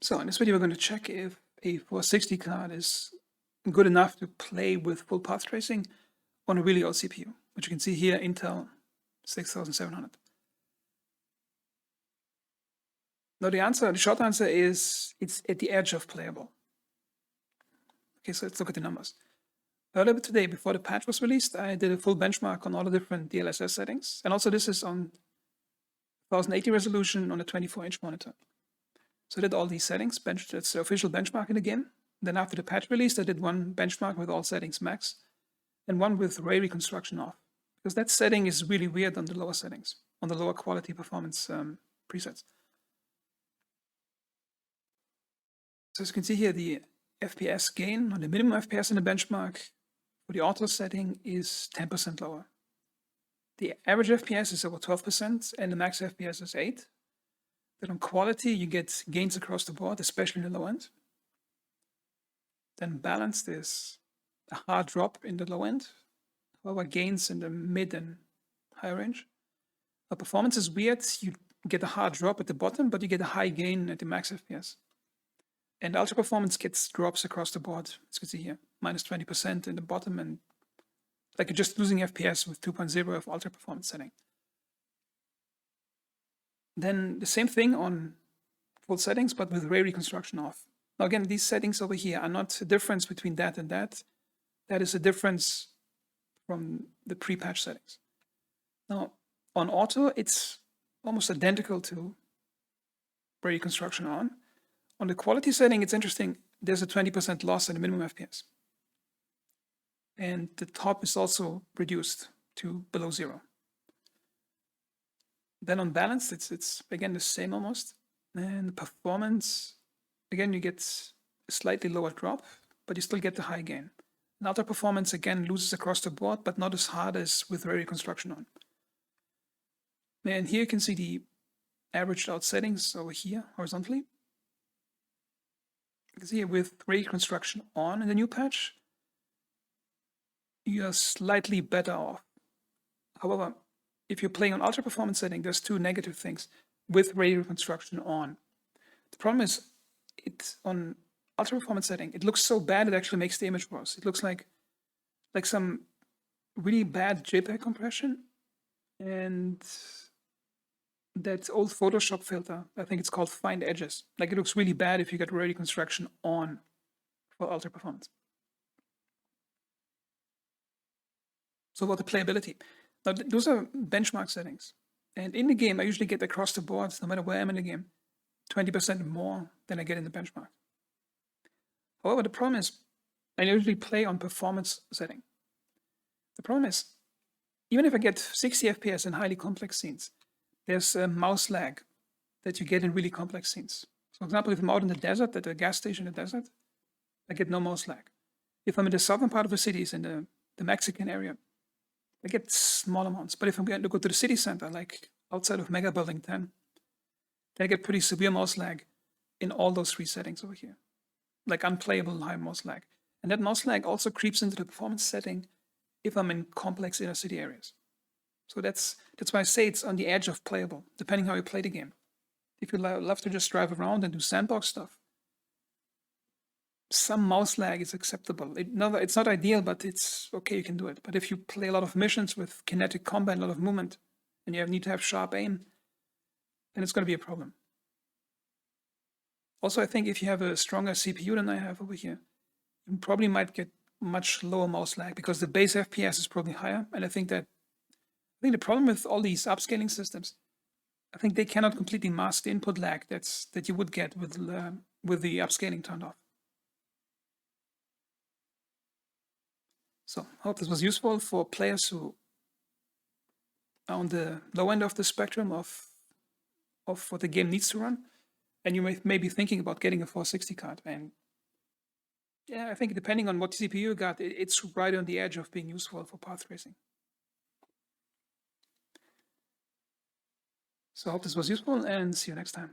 So in this video, we're going to check if a 460 card is good enough to play with full path tracing on a really old CPU, which you can see here, Intel 6700. Now the short answer is it's at the edge of playable. Okay, so let's look at the numbers. Earlier today, before the patch was released, I did a full benchmark on all the different DLSS settings. And also this is on 1080 resolution on a 24-inch monitor. So I did all these settings, that's the official benchmark in the game. Then after the patch released, I did one benchmark with all settings max and one with ray reconstruction off, because that setting is really weird on the lower settings, on the lower quality performance presets. So as you can see here, the FPS gain, or the minimum FPS in the benchmark for the auto setting is 10% lower. The average FPS is over 12% and the max FPS is 8%. Then on quality, you get gains across the board, especially in the low end. Then balanced is a hard drop in the low end, however gains in the mid and high range. Now performance is weird, you get a hard drop at the bottom, but you get a high gain at the max FPS. And ultra performance gets drops across the board, as you can see here, minus 20% in the bottom, and like you're just losing FPS with 2.0 of ultra performance setting. Then the same thing on full settings, but with ray reconstruction off. Now again, these settings over here are not a difference between that and that. That is a difference from the pre-patch settings. Now on auto, it's almost identical to ray reconstruction on. On the quality setting, it's interesting. There's a 20% loss in the minimum FPS. And the top is also reduced to below 0. Then on balance, it's again the same almost. And performance, again, you get a slightly lower drop, but you still get the high gain. And ultra performance again loses across the board, but not as hard as with ray reconstruction on. And here you can see the averaged out settings over here horizontally. You can see here with ray reconstruction on in the new patch, you are slightly better off. However, if you're playing on ultra performance setting, there's two negative things with ray reconstruction on. The problem is it's on ultra performance setting, it looks so bad it actually makes the image worse. It looks like some really bad JPEG compression, and that old Photoshop filter, I think it's called Find Edges. Like it looks really bad if you get ray reconstruction on for ultra performance. So about the playability. Now those are benchmark settings. And in the game, I usually get across the board, no matter where I'm in the game, 20% more than I get in the benchmark. However, the problem is I usually play on performance setting. The problem is, even if I get 60 FPS in highly complex scenes, there's a mouse lag that you get in really complex scenes. So for example, if I'm out in the desert, at a gas station in the desert, I get no mouse lag. If I'm in the southern part of the cities, in the Mexican area, I get small amounts. But if I'm going to go to the city center, like outside of Mega Building 10, then I get pretty severe mouse lag in all those three settings over here. Like unplayable high mouse lag. And that mouse lag also creeps into the performance setting if I'm in complex inner city areas. So that's why I say it's on the edge of playable, depending how you play the game. If you love to just drive around and do sandbox stuff, some mouse lag is acceptable. It's not ideal, but it's okay, you can do it. But if you play a lot of missions with kinetic combat, a lot of movement, and you need to have sharp aim, then it's going to be a problem. Also, I think if you have a stronger CPU than I have over here, you probably might get much lower mouse lag because the base FPS is probably higher. And I think the problem with all these upscaling systems, I think they cannot completely mask the input lag that you would get with the upscaling turned off. So I hope this was useful for players who are on the low end of the spectrum of what the game needs to run. And you may be thinking about getting a 460 card. And yeah, I think depending on what CPU you got, it's right on the edge of being useful for path tracing. So I hope this was useful and see you next time.